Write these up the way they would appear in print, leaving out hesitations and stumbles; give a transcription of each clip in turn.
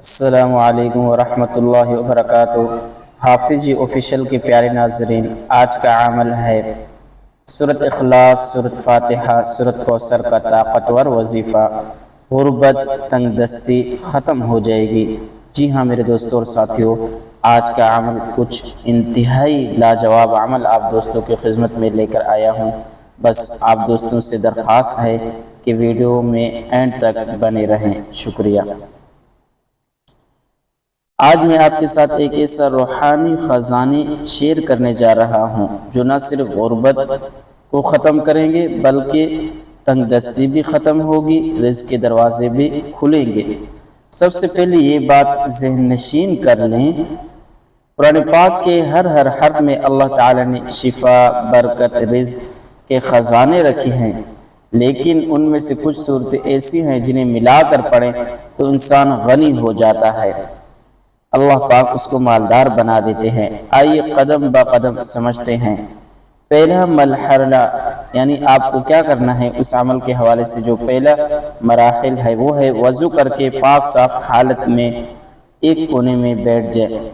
السلام علیکم ورحمۃ اللہ وبرکاتہ۔ حافظ جی آفیشیل کے پیارے ناظرین، آج کا عمل ہے سورۃ اخلاص، سورۃ فاتحہ، سورۃ کوثر کا طاقتور وظیفہ۔ غربت، تنگ دستی ختم ہو جائے گی۔ جی ہاں میرے دوستوں اور ساتھیوں، آج کا عمل کچھ انتہائی لاجواب عمل آپ دوستوں کی خدمت میں لے کر آیا ہوں۔ بس آپ دوستوں سے درخواست ہے کہ ویڈیو میں اینڈ تک بنے رہیں۔ شکریہ۔ آج میں آپ کے ساتھ ایک ایسا روحانی خزانہ شیئر کرنے جا رہا ہوں جو نہ صرف غربت کو ختم کریں گے بلکہ تنگ دستی بھی ختم ہوگی، رزق کے دروازے بھی کھلیں گے۔ سب سے پہلے یہ بات ذہن نشین کر لیں، قرآن پاک کے ہر حرف میں اللہ تعالی نے شفا، برکت، رزق کے خزانے رکھے ہیں، لیکن ان میں سے کچھ صورتیں ایسی ہیں جنہیں ملا کر پڑھیں تو انسان غنی ہو جاتا ہے، اللہ پاک اس کو مالدار بنا دیتے ہیں۔ آئیے قدم با قدم سمجھتے ہیں۔ پہلا مرحلہ، یعنی آپ کو کیا کرنا ہے اس عمل کے حوالے سے، جو پہلا مراحل ہے وہ ہے وضو کر کے پاک صاف حالت میں ایک کونے میں بیٹھ جائے۔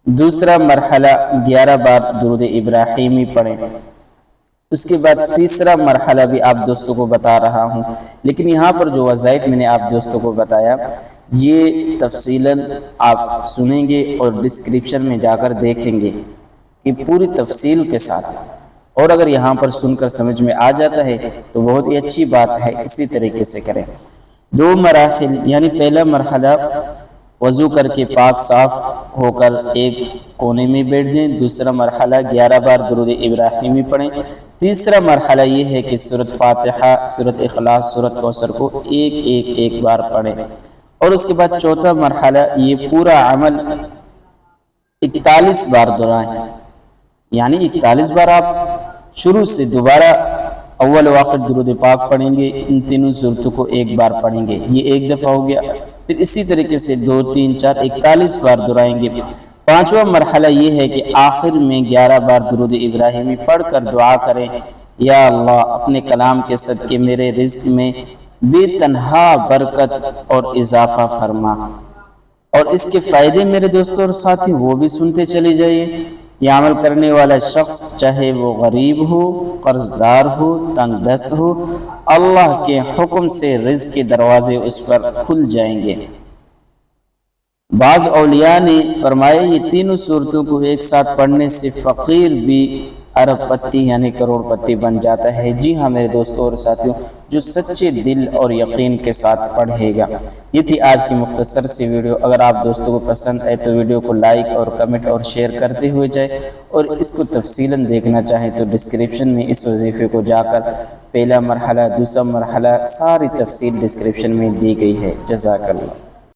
دوسرا مرحلہ 11 بار درود ابراہیمی پڑھیں۔ اس کے بعد تیسرا مرحلہ بھی آپ دوستوں کو بتا رہا ہوں، لیکن یہاں پر جو وظائف میں نے آپ دوستوں کو بتایا یہ تفصیلاً آپ سنیں گے اور ڈسکرپشن میں جا کر دیکھیں گے کہ پوری تفصیل کے ساتھ، اور اگر یہاں پر سن کر سمجھ میں آ جاتا ہے تو بہت ہی اچھی بات ہے، اسی طریقے سے کریں۔ 2 مراحل، یعنی پہلا مرحلہ وضو کر کے پاک صاف ہو کر ایک کونے میں بیٹھ جائیں۔ دوسرا مرحلہ 11 بار درود ابراہیمی پڑھیں۔ تیسرا مرحلہ یہ ہے کہ سورۃ فاتحہ، سورۃ اخلاص، سورۃ کوثر کو ایک بار پڑھیں، اور اس کے بعد چوتھا مرحلہ یہ پورا عمل 41 بار دہرائیں، یعنی 41 بار آپ شروع سے دوبارہ اول واخر درود پاک پڑھیں گے، ان تینوں صورتوں کو ایک بار پڑھیں گے، یہ ایک دفعہ ہو گیا۔ پھر اسی طریقے سے 2 3 4 41 بار دہرائیں گے۔ پانچواں مرحلہ یہ ہے کہ آخر میں 11 بار درود ابراہیمی پڑھ کر دعا کریں، یا اللہ اپنے کلام کے صدقے میرے رزق میں بے تنہا برکت اور اضافہ فرما، اور اس کے فائدے میرے دوستوں اور ساتھی وہ بھی سنتے چلے جائیے۔ یہ عمل کرنے والا شخص چاہے وہ غریب ہو، قرض دار ہو، تنگ دست ہو، اللہ کے حکم سے رزق کے دروازے اس پر کھل جائیں گے۔ بعض اولیاء نے فرمایا یہ تینوں صورتوں کو ایک ساتھ پڑھنے سے فقیر بھی ارب پتی یعنی کروڑ پتی بن جاتا ہے۔ جی ہاں میرے دوستوں اور ساتھیوں، جو سچے دل اور یقین کے ساتھ پڑھے گا۔ یہ تھی آج کی مختصر سی ویڈیو۔ اگر آپ دوستوں کو پسند آئے تو ویڈیو کو لائک اور کمنٹ اور شیئر کرتے ہوئے جائے، اور اس کو تفصیلاً دیکھنا چاہیں تو ڈسکرپشن میں اس وظیفے کو جا کر پہلا مرحلہ، دوسرا مرحلہ، ساری تفصیل ڈسکرپشن میں دی گئی ہے۔ جزاک اللہ۔